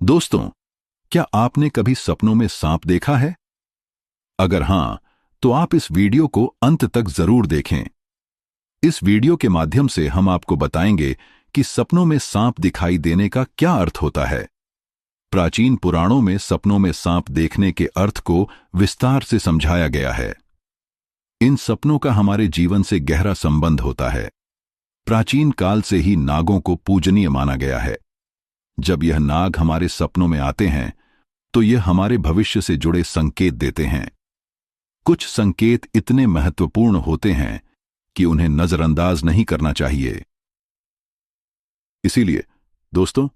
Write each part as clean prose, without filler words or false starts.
दोस्तों, क्या आपने कभी सपनों में सांप देखा है? अगर हां, तो आप इस वीडियो को अंत तक जरूर देखें। इस वीडियो के माध्यम से हम आपको बताएंगे कि सपनों में सांप दिखाई देने का क्या अर्थ होता है। प्राचीन पुराणों में सपनों में सांप देखने के अर्थ को विस्तार से समझाया गया है। इन सपनों का हमारे जीवन से गहरा संबंध होता है। प्राचीन काल से ही नागों को पूजनीय माना गया है। जब यह नाग हमारे सपनों में आते हैं तो यह हमारे भविष्य से जुड़े संकेत देते हैं। कुछ संकेत इतने महत्वपूर्ण होते हैं कि उन्हें नजरअंदाज नहीं करना चाहिए। इसीलिए दोस्तों,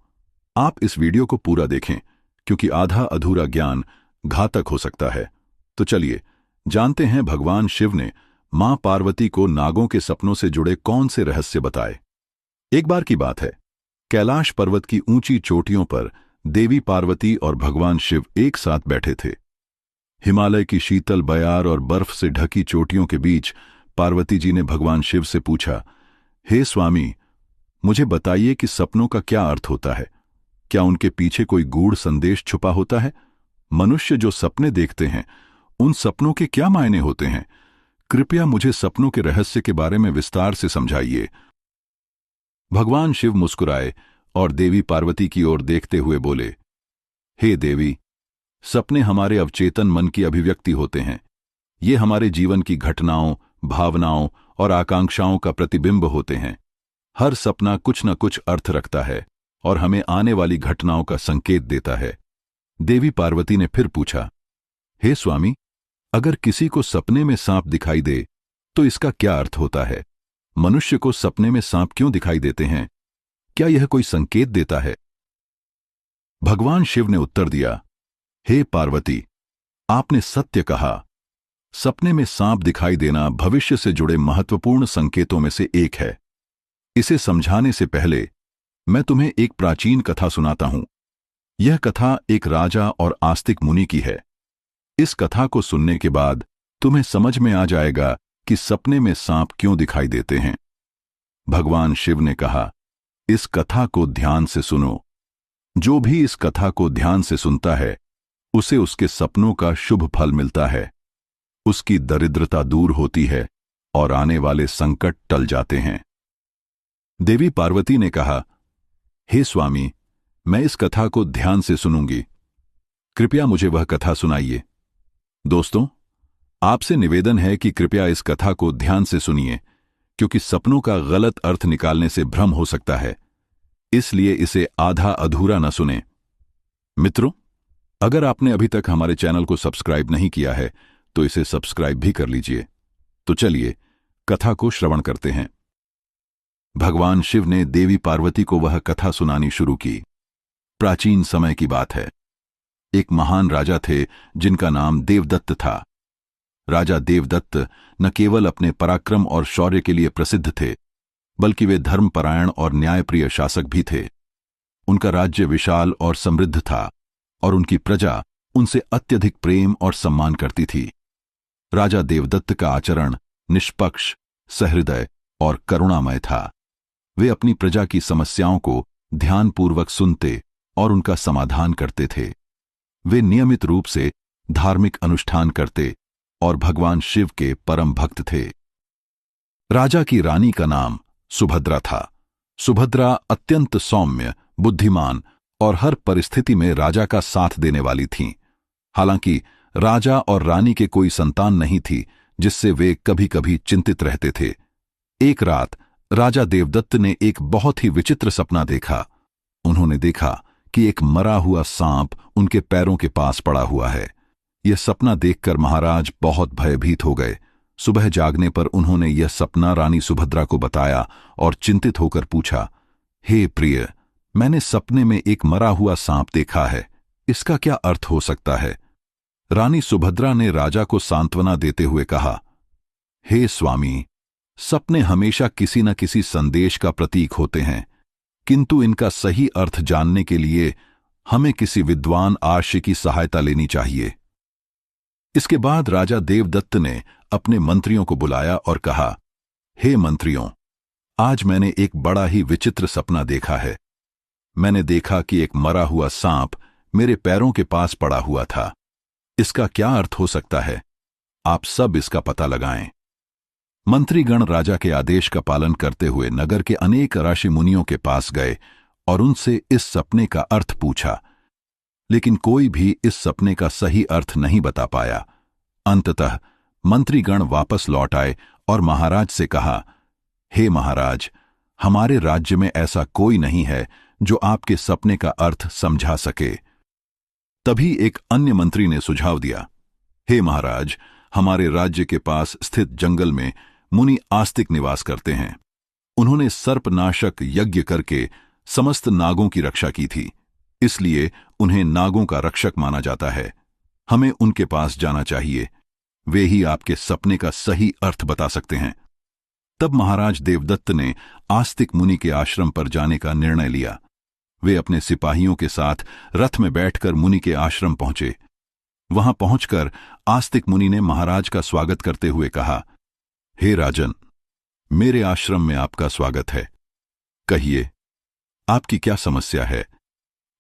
आप इस वीडियो को पूरा देखें, क्योंकि आधा अधूरा ज्ञान घातक हो सकता है। तो चलिए जानते हैं भगवान शिव ने मां पार्वती को नागों के सपनों से जुड़े कौन से रहस्य बताए। एक बार की बात है, कैलाश पर्वत की ऊंची चोटियों पर देवी पार्वती और भगवान शिव एक साथ बैठे थे। हिमालय की शीतल बयार और बर्फ से ढकी चोटियों के बीच पार्वती जी ने भगवान शिव से पूछा, हे स्वामी, मुझे बताइए कि सपनों का क्या अर्थ होता है। क्या उनके पीछे कोई गूढ़ संदेश छुपा होता है? मनुष्य जो सपने देखते हैं, उन सपनों के क्या मायने होते हैं? कृपया मुझे सपनों के रहस्य के बारे में विस्तार से समझाइए। भगवान शिव मुस्कुराए और देवी पार्वती की ओर देखते हुए बोले, हे देवी, सपने हमारे अवचेतन मन की अभिव्यक्ति होते हैं। ये हमारे जीवन की घटनाओं, भावनाओं और आकांक्षाओं का प्रतिबिंब होते हैं। हर सपना कुछ न कुछ अर्थ रखता है और हमें आने वाली घटनाओं का संकेत देता है। देवी पार्वती ने फिर पूछा, हे स्वामी, अगर किसी को सपने में सांप दिखाई दे तो इसका क्या अर्थ होता है? मनुष्य को सपने में सांप क्यों दिखाई देते हैं? क्या यह कोई संकेत देता है? भगवान शिव ने उत्तर दिया, हे पार्वती, आपने सत्य कहा। सपने में सांप दिखाई देना भविष्य से जुड़े महत्वपूर्ण संकेतों में से एक है। इसे समझाने से पहले मैं तुम्हें एक प्राचीन कथा सुनाता हूं। यह कथा एक राजा और आस्तिक मुनि की है। इस कथा को सुनने के बाद तुम्हें समझ में आ जाएगा कि सपने में सांप क्यों दिखाई देते हैं। भगवान शिव ने कहा, इस कथा को ध्यान से सुनो। जो भी इस कथा को ध्यान से सुनता है, उसे उसके सपनों का शुभ फल मिलता है। उसकी दरिद्रता दूर होती है और आने वाले संकट टल जाते हैं। देवी पार्वती ने कहा, हे स्वामी, मैं इस कथा को ध्यान से सुनूंगी। कृपया मुझे वह कथा सुनाइए। दोस्तों, आपसे निवेदन है कि कृपया इस कथा को ध्यान से सुनिए, क्योंकि सपनों का गलत अर्थ निकालने से भ्रम हो सकता है। इसलिए इसे आधा अधूरा न सुने। मित्रों, अगर आपने अभी तक हमारे चैनल को सब्सक्राइब नहीं किया है तो इसे सब्सक्राइब भी कर लीजिए। तो चलिए कथा को श्रवण करते हैं। भगवान शिव ने देवी पार्वती को वह कथा सुनानी शुरू की। प्राचीन समय की बात है। एक महान राजा थे जिनका नाम देवदत्त था। राजा देवदत्त न केवल अपने पराक्रम और शौर्य के लिए प्रसिद्ध थे, बल्कि वे धर्मपरायण और न्यायप्रिय शासक भी थे। उनका राज्य विशाल और समृद्ध था और उनकी प्रजा उनसे अत्यधिक प्रेम और सम्मान करती थी। राजा देवदत्त का आचरण निष्पक्ष, सहृदय और करुणामय था। वे अपनी प्रजा की समस्याओं को ध्यानपूर्वक सुनते और उनका समाधान करते थे। वे नियमित रूप से धार्मिक अनुष्ठान करते और भगवान शिव के परम भक्त थे। राजा की रानी का नाम सुभद्रा था। सुभद्रा अत्यंत सौम्य, बुद्धिमान और हर परिस्थिति में राजा का साथ देने वाली थीं। हालांकि राजा और रानी के कोई संतान नहीं थी, जिससे वे कभी कभी चिंतित रहते थे। एक रात राजा देवदत्त ने एक बहुत ही विचित्र सपना देखा। उन्होंने देखा कि एक मरा हुआ सांप उनके पैरों के पास पड़ा हुआ है। यह सपना देखकर महाराज बहुत भयभीत हो गए। सुबह जागने पर उन्होंने यह सपना रानी सुभद्रा को बताया और चिंतित होकर पूछा, हे प्रिय, मैंने सपने में एक मरा हुआ सांप देखा है। इसका क्या अर्थ हो सकता है? रानी सुभद्रा ने राजा को सांत्वना देते हुए कहा, हे स्वामी, सपने हमेशा किसी न किसी संदेश का प्रतीक होते हैं, किंतु इनका सही अर्थ जानने के लिए हमें किसी विद्वान आर्य की सहायता लेनी चाहिए। इसके बाद राजा देवदत्त ने अपने मंत्रियों को बुलाया और कहा, हे मंत्रियों, आज मैंने एक बड़ा ही विचित्र सपना देखा है। मैंने देखा कि एक मरा हुआ सांप मेरे पैरों के पास पड़ा हुआ था। इसका क्या अर्थ हो सकता है? आप सब इसका पता लगाएं। मंत्रीगण राजा के आदेश का पालन करते हुए नगर के अनेक ऋषि मुनियों के पास गए और उनसे इस सपने का अर्थ पूछा, लेकिन कोई भी इस सपने का सही अर्थ नहीं बता पाया। अंततः मंत्रीगण वापस लौट आए और महाराज से कहा, हे महाराज, हमारे राज्य में ऐसा कोई नहीं है जो आपके सपने का अर्थ समझा सके। तभी एक अन्य मंत्री ने सुझाव दिया, हे महाराज, हमारे राज्य के पास स्थित जंगल में मुनि आस्तिक निवास करते हैं। उन्होंने सर्पनाशक यज्ञ करके समस्त नागों की रक्षा की थी, इसलिए उन्हें नागों का रक्षक माना जाता है। हमें उनके पास जाना चाहिए, वे ही आपके सपने का सही अर्थ बता सकते हैं। तब महाराज देवदत्त ने आस्तिक मुनि के आश्रम पर जाने का निर्णय लिया। वे अपने सिपाहियों के साथ रथ में बैठकर मुनि के आश्रम पहुंचे। वहां पहुंचकर आस्तिक मुनि ने महाराज का स्वागत करते हुए कहा, हे राजन, मेरे आश्रम में आपका स्वागत है। कहिए, आपकी क्या समस्या है?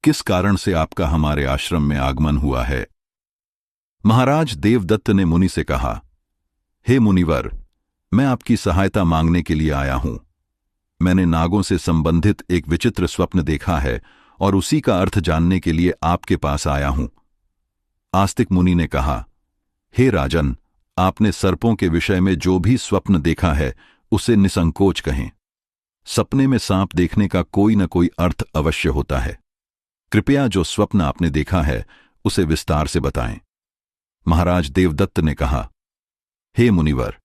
किस कारण से आपका हमारे आश्रम में आगमन हुआ है? महाराज देवदत्त ने मुनि से कहा, हे मुनिवर, मैं आपकी सहायता मांगने के लिए आया हूं। मैंने नागों से संबंधित एक विचित्र स्वप्न देखा है और उसी का अर्थ जानने के लिए आपके पास आया हूं। आस्तिक मुनि ने कहा, हे राजन, आपने सर्पों के विषय में जो भी स्वप्न देखा है उसे निसंकोच कहें। सपने में सांप देखने का कोई न कोई अर्थ अवश्य होता है। कृपया जो स्वप्न आपने देखा है उसे विस्तार से बताएं। महाराज देवदत्त ने कहा, हे मुनिवर,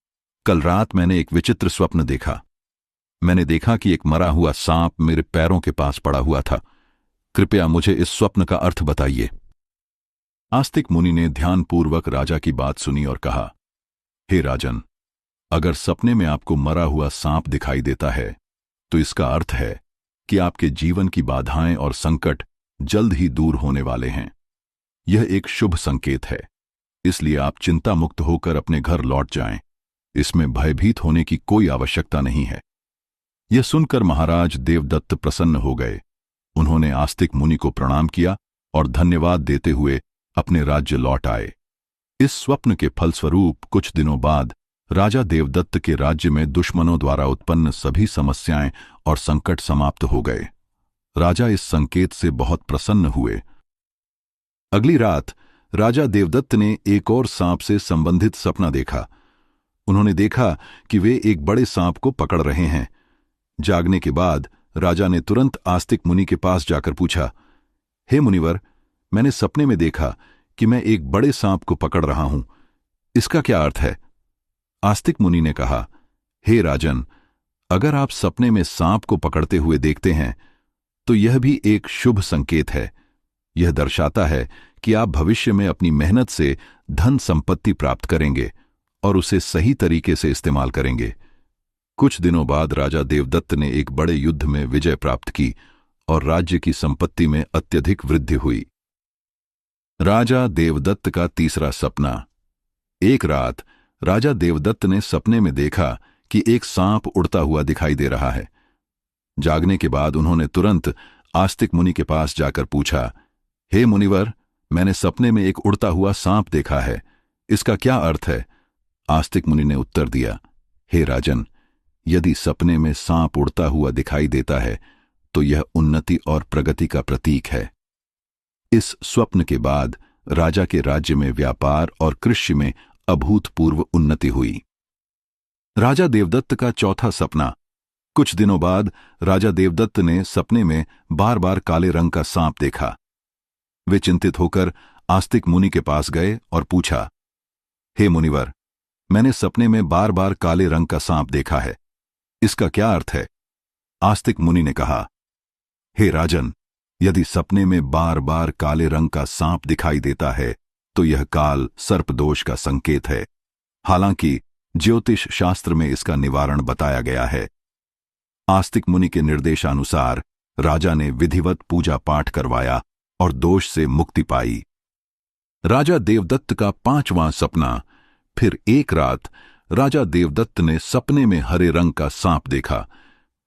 कल रात मैंने एक विचित्र स्वप्न देखा। मैंने देखा कि एक मरा हुआ सांप मेरे पैरों के पास पड़ा हुआ था। कृपया मुझे इस स्वप्न का अर्थ बताइए। आस्तिक मुनि ने ध्यानपूर्वक राजा की बात सुनी और कहा, हे राजन, अगर सपने में आपको मरा हुआ सांप दिखाई देता है तो इसका अर्थ है कि आपके जीवन की बाधाएं और संकट जल्द ही दूर होने वाले हैं। यह एक शुभ संकेत है, इसलिए आप चिंता मुक्त होकर अपने घर लौट जाएं। इसमें भयभीत होने की कोई आवश्यकता नहीं है। यह सुनकर महाराज देवदत्त प्रसन्न हो गए। उन्होंने आस्तिक मुनि को प्रणाम किया और धन्यवाद देते हुए अपने राज्य लौट आए। इस स्वप्न के फलस्वरूप कुछ दिनों बाद राजा देवदत्त के राज्य में दुश्मनों द्वारा उत्पन्न सभी समस्याएं और संकट समाप्त हो गए। राजा इस संकेत से बहुत प्रसन्न हुए। अगली रात राजा देवदत्त ने एक और सांप से संबंधित सपना देखा। उन्होंने देखा कि वे एक बड़े सांप को पकड़ रहे हैं। जागने के बाद राजा ने तुरंत आस्तिक मुनि के पास जाकर पूछा, हे मुनिवर, मैंने सपने में देखा कि मैं एक बड़े सांप को पकड़ रहा हूं। इसका क्या अर्थ है? आस्तिक मुनि ने कहा, हे राजन, अगर आप सपने में सांप को पकड़ते हुए देखते हैं तो यह भी एक शुभ संकेत है। यह दर्शाता है कि आप भविष्य में अपनी मेहनत से धन संपत्ति प्राप्त करेंगे और उसे सही तरीके से इस्तेमाल करेंगे। कुछ दिनों बाद राजा देवदत्त ने एक बड़े युद्ध में विजय प्राप्त की और राज्य की संपत्ति में अत्यधिक वृद्धि हुई। राजा देवदत्त का तीसरा सपना। एक रात राजा देवदत्त ने सपने में देखा कि एक सांप उड़ता हुआ दिखाई दे रहा है। जागने के बाद उन्होंने तुरंत आस्तिक मुनि के पास जाकर पूछा, हे मुनिवर, मैंने सपने में एक उड़ता हुआ सांप देखा है। इसका क्या अर्थ है? आस्तिक मुनि ने उत्तर दिया, हे राजन, यदि सपने में सांप उड़ता हुआ दिखाई देता है तो यह उन्नति और प्रगति का प्रतीक है। इस स्वप्न के बाद राजा के राज्य में व्यापार और कृषि में अभूतपूर्व उन्नति हुई। राजा देवदत्त का चौथा सपना। कुछ दिनों बाद राजा देवदत्त ने सपने में बार बार काले रंग का सांप देखा। वे चिंतित होकर आस्तिक मुनि के पास गए और पूछा, हे मुनिवर, मैंने सपने में बार बार काले रंग का सांप देखा है। इसका क्या अर्थ है? आस्तिक मुनि ने कहा, हे राजन, यदि सपने में बार बार काले रंग का सांप दिखाई देता है तो यह काल सर्पदोष का संकेत है। हालांकि ज्योतिष शास्त्र में इसका निवारण बताया गया है। आस्तिक मुनि के निर्देशानुसार राजा ने विधिवत पूजा पाठ करवाया और दोष से मुक्ति पाई। राजा देवदत्त का पांचवां सपना। फिर एक रात राजा देवदत्त ने सपने में हरे रंग का सांप देखा।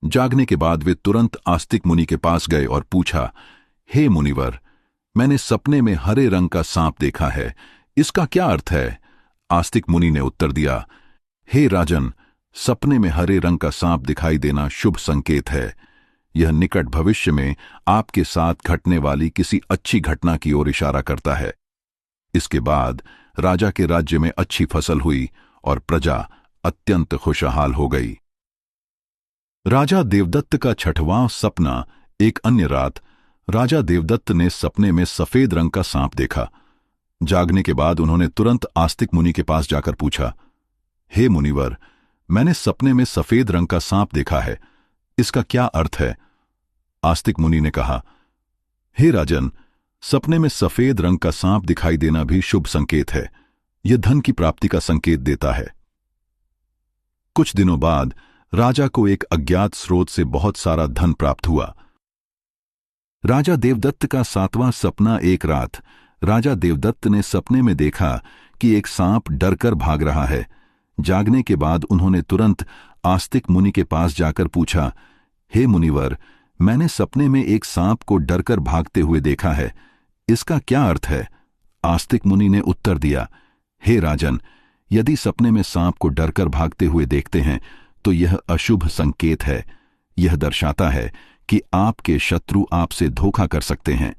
जागने के बाद वे तुरंत आस्तिक मुनि के पास गए और पूछा, हे मुनिवर, मैंने सपने में हरे रंग का सांप देखा है, इसका क्या अर्थ है? आस्तिक मुनि ने उत्तर दिया, हे राजन, सपने में हरे रंग का सांप दिखाई देना शुभ संकेत है। यह निकट भविष्य में आपके साथ घटने वाली किसी अच्छी घटना की ओर इशारा करता है। इसके बाद राजा के राज्य में अच्छी फसल हुई और प्रजा अत्यंत खुशहाल हो गई। राजा देवदत्त का छठवां सपना। एक अन्य रात राजा देवदत्त ने सपने में सफेद रंग का सांप देखा। जागने के बाद उन्होंने तुरंत आस्तिक मुनि के पास जाकर पूछा, हे मुनिवर, मैंने सपने में सफेद रंग का सांप देखा है, इसका क्या अर्थ है? आस्तिक मुनि ने कहा, हे राजन, सपने में सफेद रंग का सांप दिखाई देना भी शुभ संकेत है। यह धन की प्राप्ति का संकेत देता है। कुछ दिनों बाद राजा को एक अज्ञात स्रोत से बहुत सारा धन प्राप्त हुआ। राजा देवदत्त का सातवां सपना। एक रात राजा देवदत्त ने सपने में देखा कि एक सांप डरकर भाग रहा है। जागने के बाद उन्होंने तुरंत आस्तिक मुनि के पास जाकर पूछा, हे मुनिवर, मैंने सपने में एक सांप को डरकर भागते हुए देखा है, इसका क्या अर्थ है? आस्तिक मुनि ने उत्तर दिया, हे राजन, यदि सपने में सांप को डरकर भागते हुए देखते हैं तो यह अशुभ संकेत है। यह दर्शाता है कि आपके शत्रु आपसे धोखा कर सकते हैं।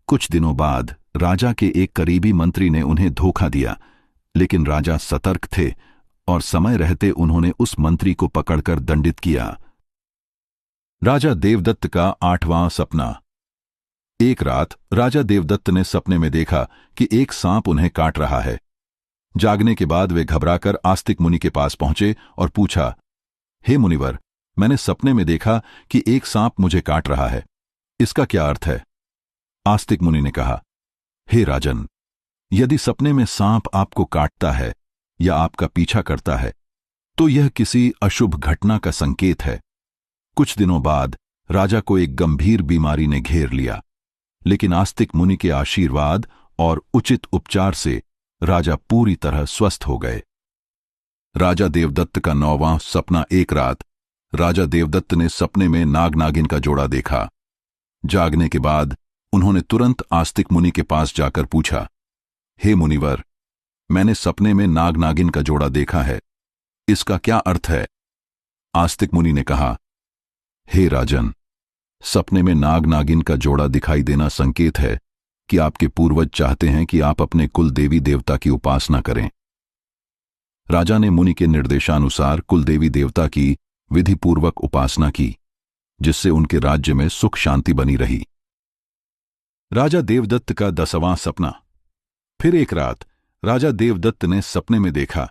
कुछ दिनों बाद राजा के एक करीबी मंत्री ने उन्हें धोखा दिया, लेकिन राजा सतर्क थे और समय रहते उन्होंने उस मंत्री को पकड़कर दंडित किया। राजा देवदत्त का आठवां सपना। एक रात राजा देवदत्त ने सपने में देखा कि एक सांप उन्हें काट रहा है। जागने के बाद वे घबराकर आस्तिक मुनि के पास पहुंचे और पूछा, हे मुनिवर, मैंने सपने में देखा कि एक सांप मुझे काट रहा है, इसका क्या अर्थ है? आस्तिक मुनि ने कहा, हे राजन, यदि सपने में सांप आपको काटता है या आपका पीछा करता है तो यह किसी अशुभ घटना का संकेत है। कुछ दिनों बाद राजा को एक गंभीर बीमारी ने घेर लिया, लेकिन आस्तिक मुनि के आशीर्वाद और उचित उपचार से राजा पूरी तरह स्वस्थ हो गए। राजा देवदत्त का नौवां सपना। एक रात राजा देवदत्त ने सपने में नाग नागिन का जोड़ा देखा। जागने के बाद उन्होंने तुरंत आस्तिक मुनि के पास जाकर पूछा, हे मुनिवर, मैंने सपने में नाग नागिन का जोड़ा देखा है, इसका क्या अर्थ है? आस्तिक मुनि ने कहा, हे राजन, सपने में नाग नागिन का जोड़ा दिखाई देना संकेत है कि आपके पूर्वज चाहते हैं कि आप अपने कुल देवी देवता की उपासना करें। राजा ने मुनि के निर्देशानुसार कुल देवी देवता की विधिपूर्वक उपासना की, जिससे उनके राज्य में सुख शांति बनी रही। राजा देवदत्त का 10वां सपना। फिर एक रात राजा देवदत्त ने सपने में देखा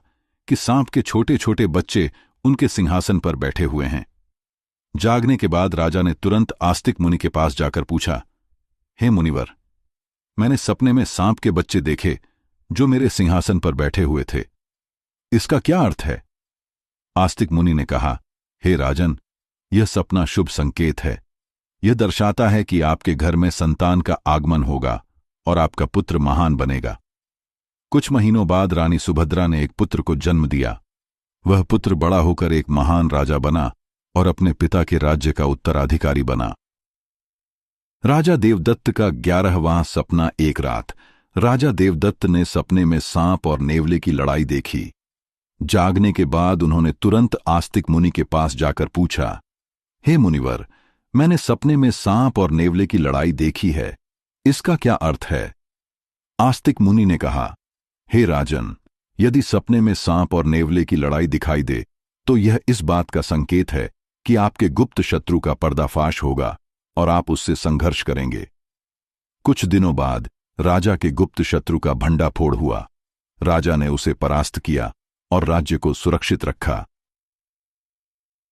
कि सांप के छोटे छोटे बच्चे उनके सिंहासन पर बैठे हुए हैं। जागने के बाद राजा ने तुरंत आस्तिक मुनि के पास जाकर पूछा, हे मुनिवर, मैंने सपने में सांप के बच्चे देखे जो मेरे सिंहासन पर बैठे हुए थे, इसका क्या अर्थ है? आस्तिक मुनि ने कहा, हे राजन, यह सपना शुभ संकेत है। यह दर्शाता है कि आपके घर में संतान का आगमन होगा और आपका पुत्र महान बनेगा। कुछ महीनों बाद रानी सुभद्रा ने एक पुत्र को जन्म दिया। वह पुत्र बड़ा होकर एक महान राजा बना और अपने पिता के राज्य का उत्तराधिकारी बना। राजा देवदत्त का 11वां सपना। एक रात राजा देवदत्त ने सपने में सांप और नेवले की लड़ाई देखी। जागने के बाद उन्होंने तुरंत आस्तिक मुनि के पास जाकर पूछा, हे मुनिवर, मैंने सपने में सांप और नेवले की लड़ाई देखी है, इसका क्या अर्थ है? आस्तिक मुनि ने कहा, हे राजन, यदि सपने में सांप और नेवले की लड़ाई दिखाई दे तो यह इस बात का संकेत है कि आपके गुप्त शत्रु का पर्दाफाश होगा और आप उससे संघर्ष करेंगे। कुछ दिनों बाद राजा के गुप्त शत्रु का भंडाफोड़ हुआ। राजा ने उसे परास्त किया और राज्य को सुरक्षित रखा।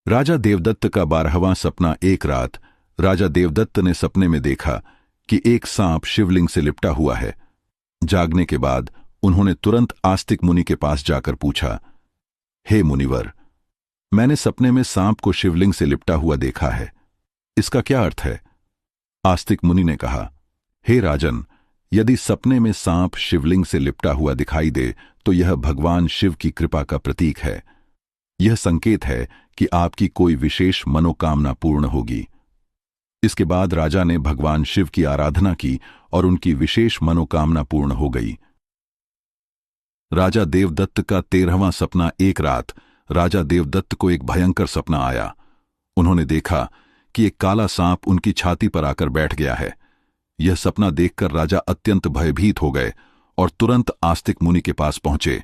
राजा देवदत्त का 12वां सपना। एक रात राजा देवदत्त ने सपने में देखा कि एक सांप शिवलिंग से लिपटा हुआ है। जागने के बाद उन्होंने तुरंत आस्तिक मुनि के पास जाकर पूछा, हे मुनिवर, मैंने सपने में सांप को शिवलिंग से लिपटा हुआ देखा है, इसका क्या अर्थ है? आस्तिक मुनि ने कहा, हे राजन, यदि सपने में सांप शिवलिंग से लिपटा हुआ दिखाई दे तो यह भगवान शिव की कृपा का प्रतीक है। यह संकेत है कि आपकी कोई विशेष मनोकामना पूर्ण होगी। इसके बाद राजा ने भगवान शिव की आराधना की और उनकी विशेष मनोकामना पूर्ण हो गई। राजा देवदत्त का 13वां सपना। एक रात राजा देवदत्त को एक भयंकर सपना आया। उन्होंने देखा कि एक काला सांप उनकी छाती पर आकर बैठ गया है। यह सपना देखकर राजा अत्यंत भयभीत हो गए और तुरंत आस्तिक मुनि के पास पहुंचे।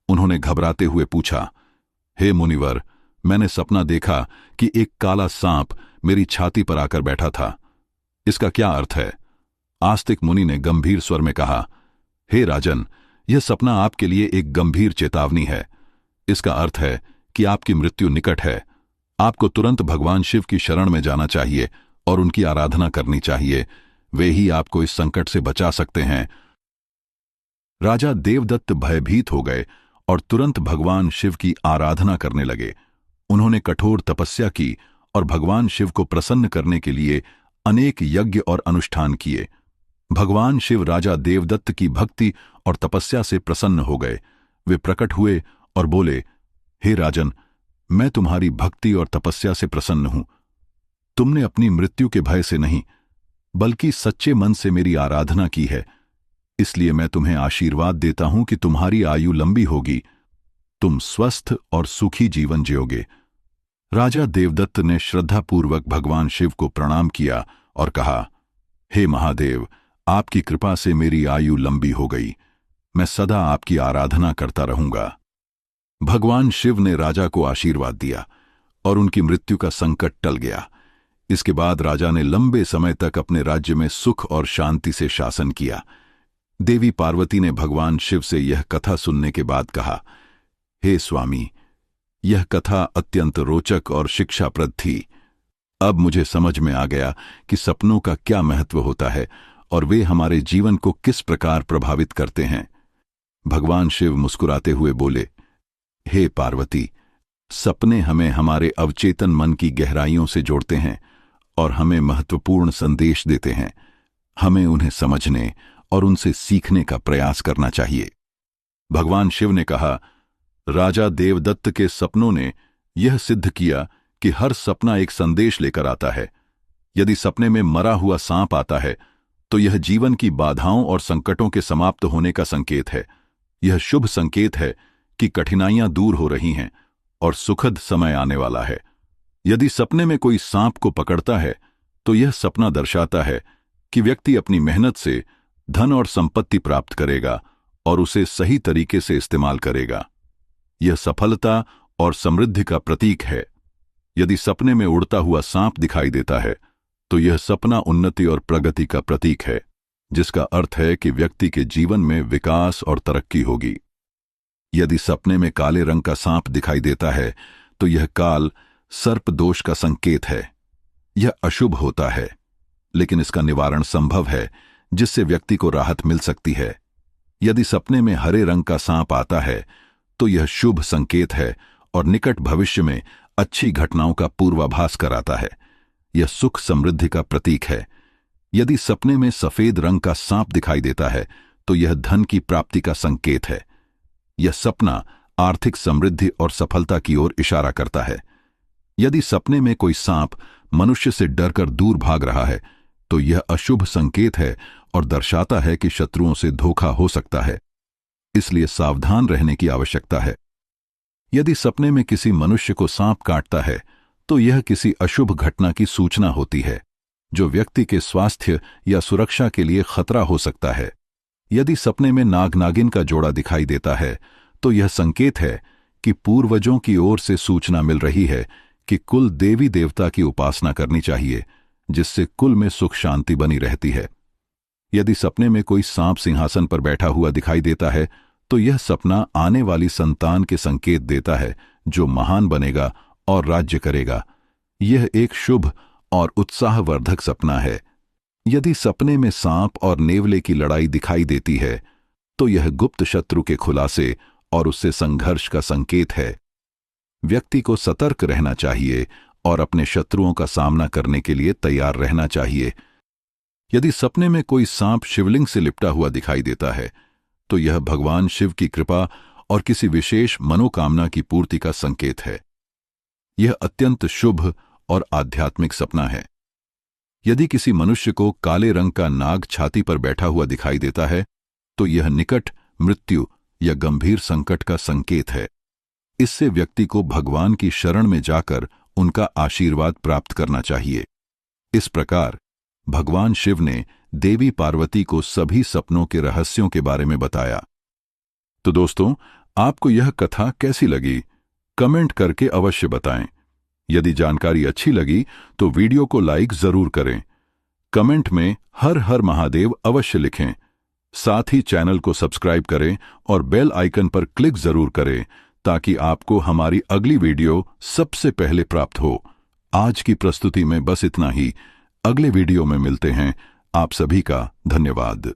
उन्होंने घबराते हुए पूछा, हे मुनिवर, मैंने सपना देखा कि एक काला सांप मेरी छाती पर आकर बैठा था। इसका क्या अर्थ है? आस्तिक मुनि ने गंभीर स्वर में कहा, हे राजन, यह सपना आपके लिए एक गंभीर चेतावनी है। इसका अर्थ है कि आपकी मृत्यु निकट है। आपको तुरंत भगवान शिव की शरण में जाना चाहिए और उनकी आराधना करनी चाहिए। वे ही आपको इस संकट से बचा सकते हैं। राजा देवदत्त भयभीत हो गए और तुरंत भगवान शिव की आराधना करने लगे। उन्होंने कठोर तपस्या की और भगवान शिव को प्रसन्न करने के लिए अनेक यज्ञ और अनुष्ठान किए। भगवान शिव राजा देवदत्त की भक्ति और तपस्या से प्रसन्न हो गए। वे प्रकट हुए और बोले, हे राजन, मैं तुम्हारी भक्ति और तपस्या से प्रसन्न हूं। तुमने अपनी मृत्यु के भय से नहीं, बल्कि सच्चे मन से मेरी आराधना की है। इसलिए मैं तुम्हें आशीर्वाद देता हूं कि तुम्हारी आयु लंबी होगी। तुम स्वस्थ और सुखी जीवन जियोगे। राजा देवदत्त ने श्रद्धापूर्वक भगवान शिव को प्रणाम किया और कहा, हे महादेव, आपकी कृपा से मेरी आयु लंबी हो गई। मैं सदा आपकी आराधना करता रहूंगा। भगवान शिव ने राजा को आशीर्वाद दिया और उनकी मृत्यु का संकट टल गया। इसके बाद राजा ने लंबे समय तक अपने राज्य में सुख और शांति से शासन किया। देवी पार्वती ने भगवान शिव से यह कथा सुनने के बाद कहा, हे स्वामी, यह कथा अत्यंत रोचक और शिक्षाप्रद थी। अब मुझे समझ में आ गया कि सपनों का क्या महत्व होता है और वे हमारे जीवन को किस प्रकार प्रभावित करते हैं। भगवान शिव मुस्कुराते हुए बोले, हे पार्वती, सपने हमें हमारे अवचेतन मन की गहराइयों से जोड़ते हैं और हमें महत्वपूर्ण संदेश देते हैं। हमें उन्हें समझने और उनसे सीखने का प्रयास करना चाहिए। भगवान शिव ने कहा, राजा देवदत्त के सपनों ने यह सिद्ध किया कि हर सपना एक संदेश लेकर आता है। यदि सपने में मरा हुआ सांप आता है तो यह जीवन की बाधाओं और संकटों के समाप्त होने का संकेत है। यह शुभ संकेत है कि कठिनाइयां दूर हो रही हैं और सुखद समय आने वाला है। यदि सपने में कोई सांप को पकड़ता है तो यह सपना दर्शाता है कि व्यक्ति अपनी मेहनत से धन और संपत्ति प्राप्त करेगा और उसे सही तरीके से इस्तेमाल करेगा। यह सफलता और समृद्धि का प्रतीक है। यदि सपने में उड़ता हुआ सांप दिखाई देता है तो यह सपना उन्नति और प्रगति का प्रतीक है, जिसका अर्थ है कि व्यक्ति के जीवन में विकास और तरक्की होगी। यदि सपने में काले रंग का सांप दिखाई देता है तो यह काल सर्प दोष का संकेत है। यह अशुभ होता है, लेकिन इसका निवारण संभव है, जिससे व्यक्ति को राहत मिल सकती है। यदि सपने में हरे रंग का सांप आता है तो यह शुभ संकेत है और निकट भविष्य में अच्छी घटनाओं का पूर्वाभास कराता है। यह सुख समृद्धि का प्रतीक है। यदि सपने में सफेद रंग का सांप दिखाई देता है तो यह धन की प्राप्ति का संकेत है। यह सपना आर्थिक समृद्धि और सफलता की ओर इशारा करता है। यदि सपने में कोई सांप मनुष्य से डरकर दूर भाग रहा है तो यह अशुभ संकेत है और दर्शाता है कि शत्रुओं से धोखा हो सकता है। इसलिए सावधान रहने की आवश्यकता है। यदि सपने में किसी मनुष्य को सांप काटता है तो यह किसी अशुभ घटना की सूचना होती है, जो व्यक्ति के स्वास्थ्य या सुरक्षा के लिए खतरा हो सकता है। यदि सपने में नाग नागिन का जोड़ा दिखाई देता है तो यह संकेत है कि पूर्वजों की ओर से सूचना मिल रही है कि कुल देवी देवता की उपासना करनी चाहिए, जिससे कुल में सुख शांति बनी रहती है। यदि सपने में कोई सांप सिंहासन पर बैठा हुआ दिखाई देता है तो यह सपना आने वाली संतान के संकेत देता है, जो महान बनेगा और राज्य करेगा। यह एक शुभ और उत्साहवर्धक सपना है। यदि सपने में सांप और नेवले की लड़ाई दिखाई देती है तो यह गुप्त शत्रु के खुलासे और उससे संघर्ष का संकेत है। व्यक्ति को सतर्क रहना चाहिए और अपने शत्रुओं का सामना करने के लिए तैयार रहना चाहिए। यदि सपने में कोई सांप शिवलिंग से लिपटा हुआ दिखाई देता है तो यह भगवान शिव की कृपा और किसी विशेष मनोकामना की पूर्ति का संकेत है। यह अत्यंत शुभ और आध्यात्मिक सपना है। यदि किसी मनुष्य को काले रंग का नाग छाती पर बैठा हुआ दिखाई देता है तो यह निकट मृत्यु या गंभीर संकट का संकेत है। इससे व्यक्ति को भगवान की शरण में जाकर उनका आशीर्वाद प्राप्त करना चाहिए। इस प्रकार भगवान शिव ने देवी पार्वती को सभी सपनों के रहस्यों के बारे में बताया। तो दोस्तों, आपको यह कथा कैसी लगी? कमेंट करके अवश्य बताएं। यदि जानकारी अच्छी लगी तो वीडियो को लाइक जरूर करें। कमेंट में हर हर महादेव अवश्य लिखें। साथ ही चैनल को सब्सक्राइब करें और बेल आइकन पर क्लिक जरूर करें ताकि आपको हमारी अगली वीडियो सबसे पहले प्राप्त हो। आज की प्रस्तुति में बस इतना ही। अगले वीडियो में मिलते हैं। आप सभी का धन्यवाद।